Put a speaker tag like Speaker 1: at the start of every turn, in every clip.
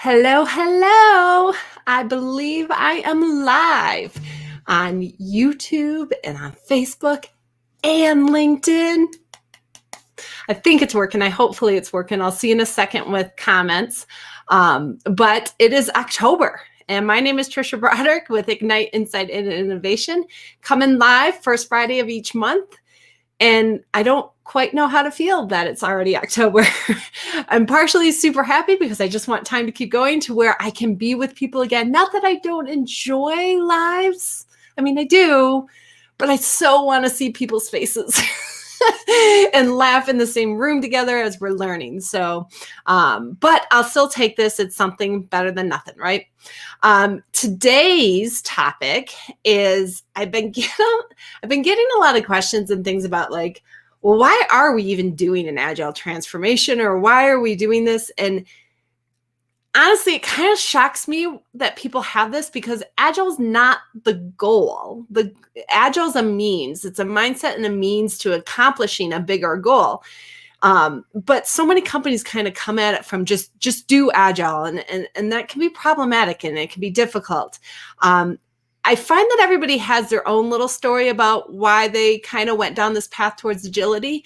Speaker 1: Hello, hello. I believe I am live on YouTube and on Facebook and LinkedIn. I think it's working. Hopefully it's working. I'll see you in a second with comments. But it is October. And my name is Trisha Broderick with Ignite Insight and Innovation, coming live first Friday of each month. And I don't quite know how to feel that it's already October. I'm partially super happy because I just want time to keep going to where I can be with people again. Not that I don't enjoy lives. I mean, I do, but I so want to see people's faces and laugh in the same room together as we're learning. So, but I'll still take this. It's something better than nothing, right? Today's topic is I've been getting a lot of questions and things about like, well, why are we even doing an agile transformation, or why are we doing this? And honestly, it kind of shocks me that people have this because agile is not the goal. The agile is a means. It's a mindset and a means to accomplishing a bigger goal. But so many companies kind of come at it from just do agile, and that can be problematic and it can be difficult. I find that everybody has their own little story about why they kind of went down this path towards agility.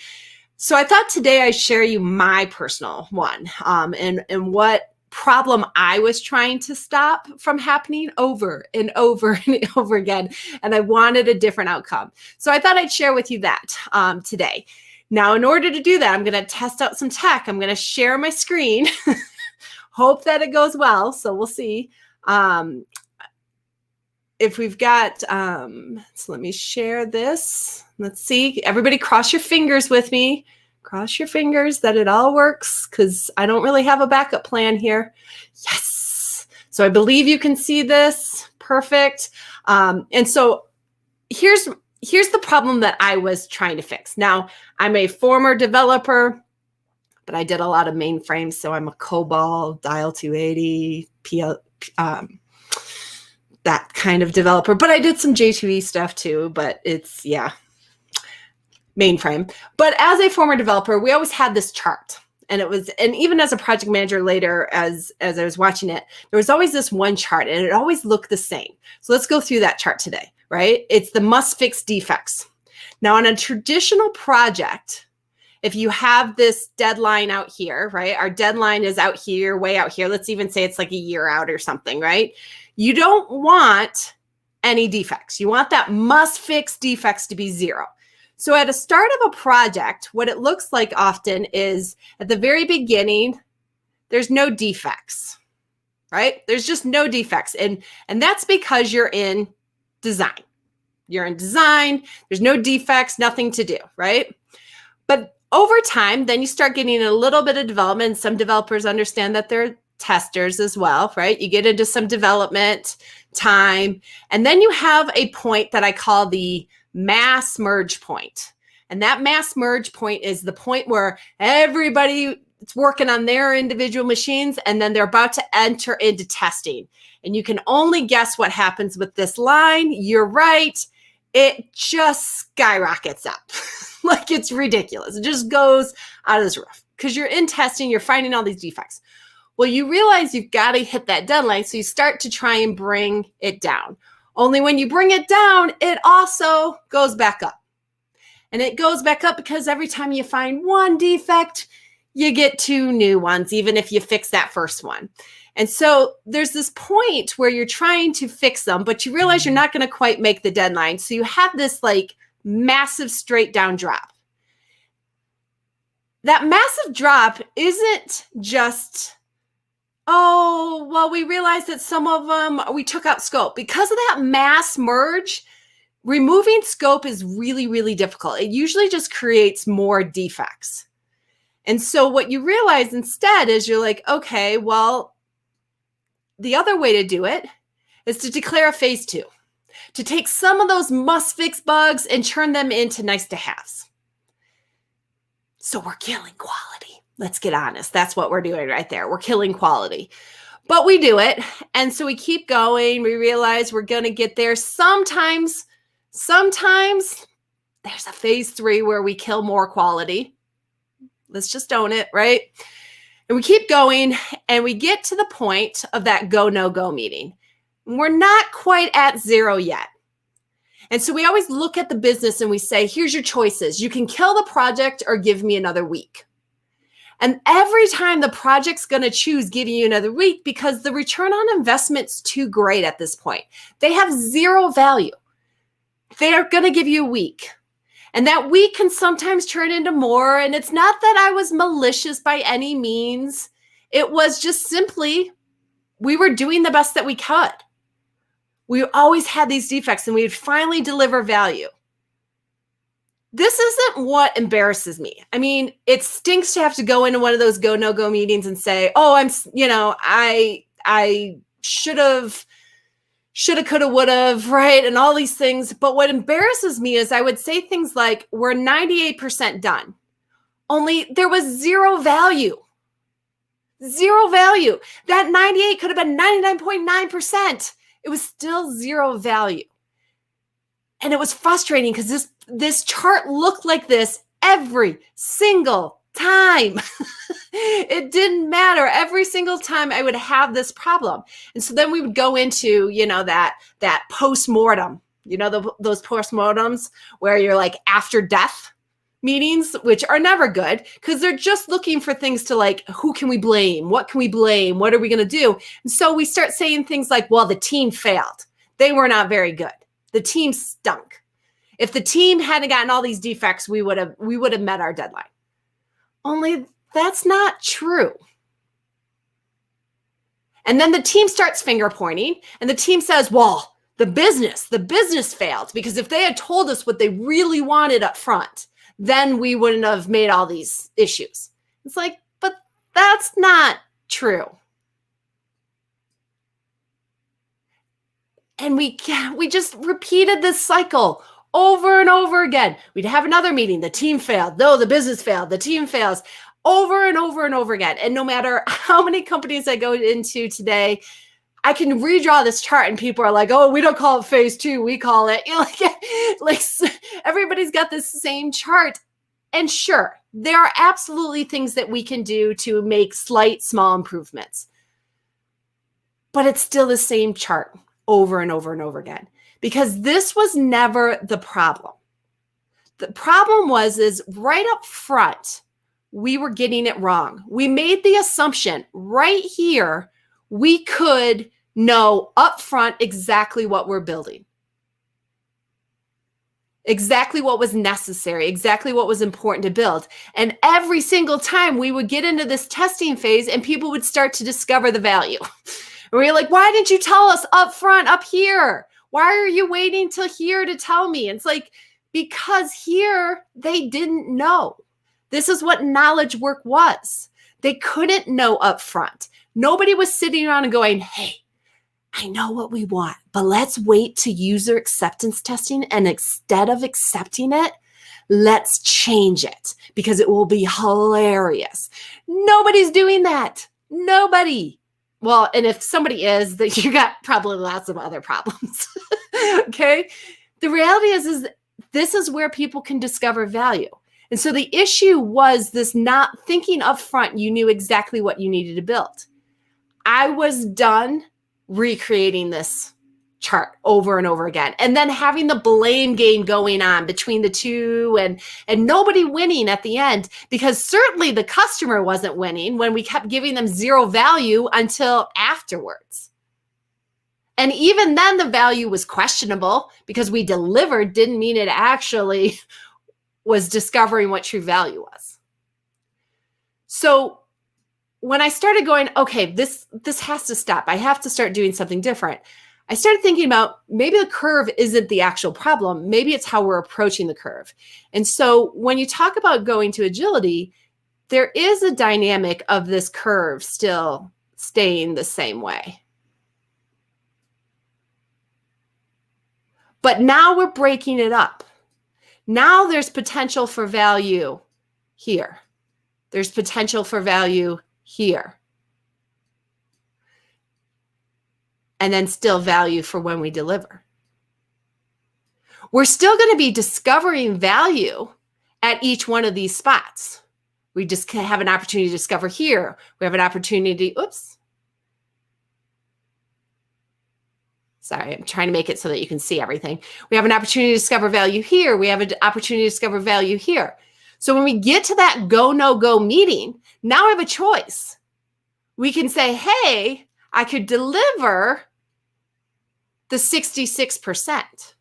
Speaker 1: So I thought today I'd share you my personal one, and what problem I was trying to stop from happening over and over and over again. And I wanted a different outcome. So I thought I'd share with you that today. Now, in order to do that, I'm going to test out some tech. I'm going to share my screen. Hope that it goes well. So we'll see. If we've got, so let me share this. Let's see. Everybody cross your fingers with me. Cross your fingers that it all works, because I don't really have a backup plan here. Yes. So I believe you can see this. Perfect. And so here's the problem that I was trying to fix. Now, I'm a former developer, but I did a lot of mainframes. So I'm a COBOL, Dial 280, that kind of developer. But I did some J2E stuff too, but it's, yeah, mainframe. But as a former developer, we always had this chart. And even as a project manager later, as I was watching it, there was always this one chart and it always looked the same. So let's go through that chart today, right? It's the must fix defects. Now, on a traditional project, if you have this deadline out here, right? Our deadline is out here, way out here. Let's even say it's like a year out or something, right? You don't want any defects. You want that must fix defects to be zero. So at the start of a project, what it looks like often is at the very beginning, there's no defects, right? There's just no defects. And that's because you're in design. You're in design. There's no defects, nothing to do, right? But over time, then you start getting a little bit of development. Some developers understand that they're testers as well, right? You get into some development time, and then you have a point that I call the mass merge point. And that mass merge point is the point where everybody is working on their individual machines, and then they're about to enter into testing. And you can only guess what happens with this line. You're right. It just skyrockets up. Like, it's ridiculous. It just goes out of this roof because you're in testing, you're finding all these defects. Well, you realize you've got to hit that deadline, so you start to try and bring it down. Only when you bring it down, it also goes back up. And it goes back up because every time you find one defect, you get two new ones, even if you fix that first one. And so there's this point where you're trying to fix them, but you realize you're not going to quite make the deadline. So you have this like massive straight down drop. That massive drop isn't just, oh, well, we realized that some of them, we took out scope. Because of that mass merge, removing scope is really, really difficult. It usually just creates more defects. And so what you realize instead is you're like, okay, well, the other way to do it is to declare a phase 2, to take some of those must fix bugs and turn them into nice to haves. So we're killing quality. Let's get honest. That's what we're doing right there. We're killing quality. But we do it. And so we keep going. We realize we're going to get there. Sometimes there's a phase 3 where we kill more quality. Let's just own it, right? And we keep going, and we get to the point of that go, no go meeting. We're not quite at 0 yet. And so we always look at the business and we say, here's your choices. You can kill the project or give me another week. And every time the project's going to choose giving you another week because the return on investment's too great at this point. They have 0 value. They are going to give you a week. And that week can sometimes turn into more. And it's not that I was malicious by any means. It was just simply, we were doing the best that we could. We always had these defects and we would finally deliver value. This isn't what embarrasses me. I mean, it stinks to have to go into one of those go, no go meetings and say, oh, I should have, coulda, woulda, right? And all these things. But what embarrasses me is I would say things like, we're 98% done. Only there was 0 value. 0 value. That 98 could have been 99.9%. It was still 0 value. And it was frustrating because this chart looked like this every single time. It didn't matter. Every single time I would have this problem. And so then we would go into, that post-mortem, those post-mortems where you're like after death meetings, which are never good because they're just looking for things to like, who can we blame? What can we blame? What are we going to do? And so we start saying things like, well, the team failed. They were not very good. The team stunk. If the team hadn't gotten all these defects, we would have met our deadline. Only that's not true. And then the team starts finger pointing and the team says, well, the business failed because if they had told us what they really wanted up front, then we wouldn't have made all these issues. It's like, but that's not true. And we just repeated this cycle over and over again. We'd have another meeting. The team failed. No, the business failed. The team fails over and over and over again. And no matter how many companies I go into today, I can redraw this chart and people are like, oh, we don't call it phase 2. We call it, like everybody's got this same chart. And sure, there are absolutely things that we can do to make slight, small improvements. But it's still the same chart over and over and over again, because this was never the problem. The problem is right up front, we were getting it wrong. We made the assumption right here, we could know up front exactly what we're building, exactly what was necessary, exactly what was important to build. And every single time we would get into this testing phase and people would start to discover the value. And we're like, why didn't you tell us up front, up here? Why are you waiting till here to tell me? And it's like, because here they didn't know. This is what knowledge work was. They couldn't know up front. Nobody was sitting around and going, hey, I know what we want, but let's wait to user acceptance testing. And instead of accepting it, let's change it because it will be hilarious. Nobody's doing that. Nobody. Well, and if somebody is, then you got probably lots of other problems. Okay. The reality is this is where people can discover value. And so the issue was this not thinking up front, you knew exactly what you needed to build. I was done recreating this chart over and over again. And then having the blame game going on between the two and nobody winning at the end, because certainly the customer wasn't winning when we kept giving them 0 value until afterwards. And even then the value was questionable because we delivered didn't mean it actually was discovering what true value was. So when I started going, okay, this has to stop. I have to start doing something different. I started thinking about maybe the curve isn't the actual problem. Maybe it's how we're approaching the curve. And so when you talk about going to agility, there is a dynamic of this curve still staying the same way. But now we're breaking it up. Now there's potential for value here. There's potential for value here. And then still value for when we deliver. We're still going to be discovering value at each one of these spots. We just have an opportunity to discover here. We have an opportunity, oops. Sorry, I'm trying to make it so that you can see everything. We have an opportunity to discover value here. We have an opportunity to discover value here. So when we get to that go, no go meeting, now I have a choice. We can say, hey, I could deliver the 66%,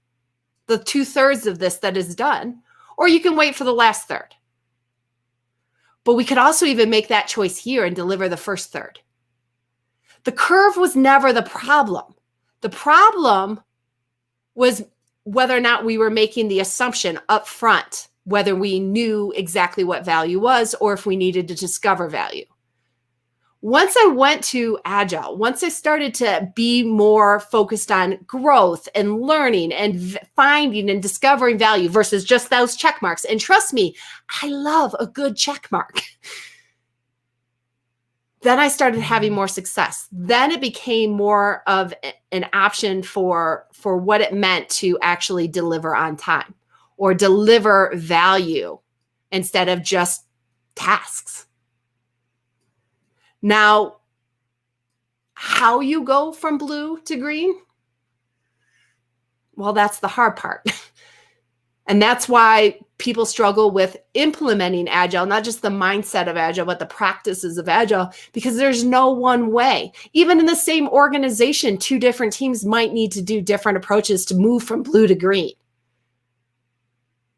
Speaker 1: the 2/3 of this that is done, or you can wait for the last third. But we could also even make that choice here and deliver the first third. The curve was never the problem. The problem was whether or not we were making the assumption up front, whether we knew exactly what value was or if we needed to discover value. Once I went to Agile, once I started to be more focused on growth and learning and finding and discovering value versus just those check marks, and trust me, I love a good check mark. Then I started having more success. Then it became more of an option for what it meant to actually deliver on time or deliver value instead of just tasks. Now, how you go from blue to green? Well, that's the hard part. And that's why people struggle with implementing Agile, not just the mindset of Agile, but the practices of Agile, because there's no one way. Even in the same organization, two different teams might need to do different approaches to move from blue to green.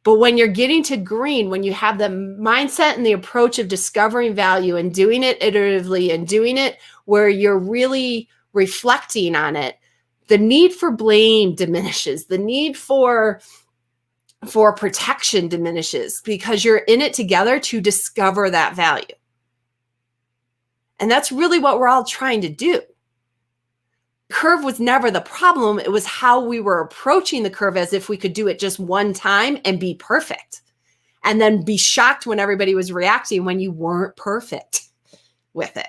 Speaker 1: But when you're getting to green, when you have the mindset and the approach of discovering value and doing it iteratively and doing it where you're really reflecting on it, the need for blame diminishes. The need for protection diminishes because you're in it together to discover that value. And that's really what we're all trying to do. Curve was never the problem. It was how we were approaching the curve as if we could do it just one time and be perfect. And then be shocked when everybody was reacting when you weren't perfect with it.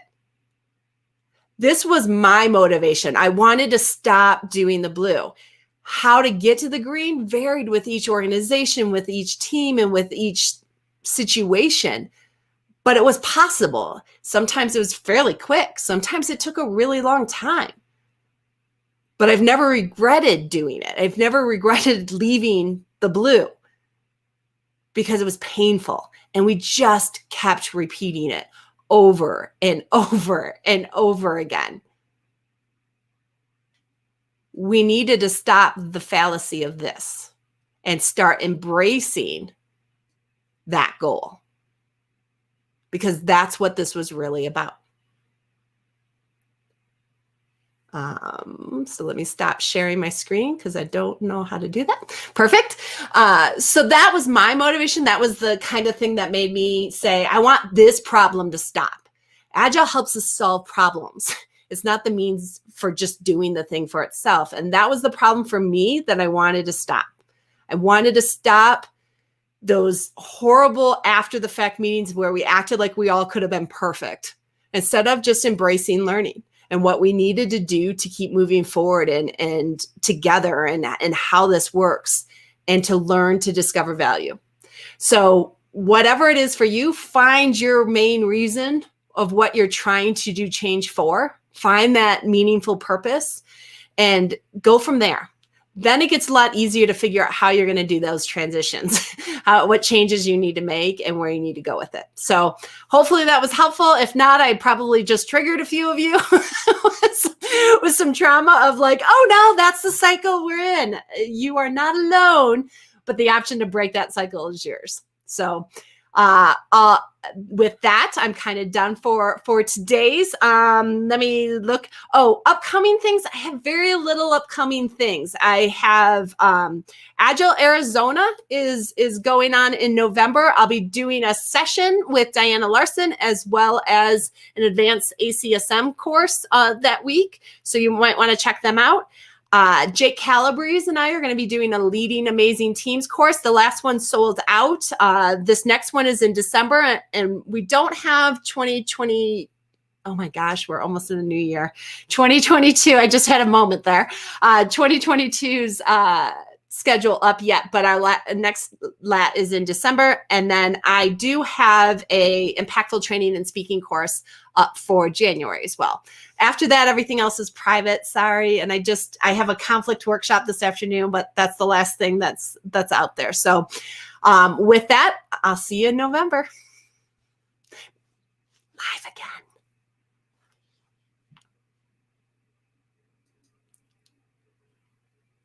Speaker 1: This was my motivation. I wanted to stop doing the blue. How to get to the green varied with each organization, with each team, and with each situation. But it was possible. Sometimes it was fairly quick. Sometimes it took a really long time. But I've never regretted doing it. I've never regretted leaving the blue because it was painful. And we just kept repeating it over and over and over again. We needed to stop the fallacy of this and start embracing that goal, because that's what this was really about. So let me stop sharing my screen because I don't know how to do that. Perfect. So that was my motivation. That was the kind of thing that made me say, I want this problem to stop. Agile helps us solve problems. It's not the means for just doing the thing for itself. And that was the problem for me that I wanted to stop. I wanted to stop those horrible after the fact meetings where we acted like we all could have been perfect instead of just embracing learning and what we needed to do to keep moving forward and together and how this works and to learn to discover value. So whatever it is for you, find your main reason of what you're trying to do change for. Find that meaningful purpose and go from there. Then it gets a lot easier to figure out how you're going to do those transitions, what changes you need to make and where you need to go with it. So hopefully that was helpful. If not, I probably just triggered a few of you with some trauma of like, oh no, that's the cycle we're in. You are not alone, but the option to break that cycle is yours. So with that, I'm kind of done for today's. Let me look. Oh, upcoming things. I have very little upcoming things. I have Agile Arizona is going on in November. I'll be doing a session with Diana Larson as well as an advanced ACSM course that week. So you might want to check them out. Jake Calabrese and I are going to be doing a Leading Amazing Teams course. The last one sold out. This next one is in December, and we don't have 2020. Oh my gosh, we're almost in the new year. 2022. I just had a moment there. 2022's schedule up yet, but our next lat is in December. And then I do have a impactful training and speaking course up for January as well. After that, everything else is private. Sorry. And I have a conflict workshop this afternoon, but that's the last thing that's out there. So with that, I'll see you in November. Live again.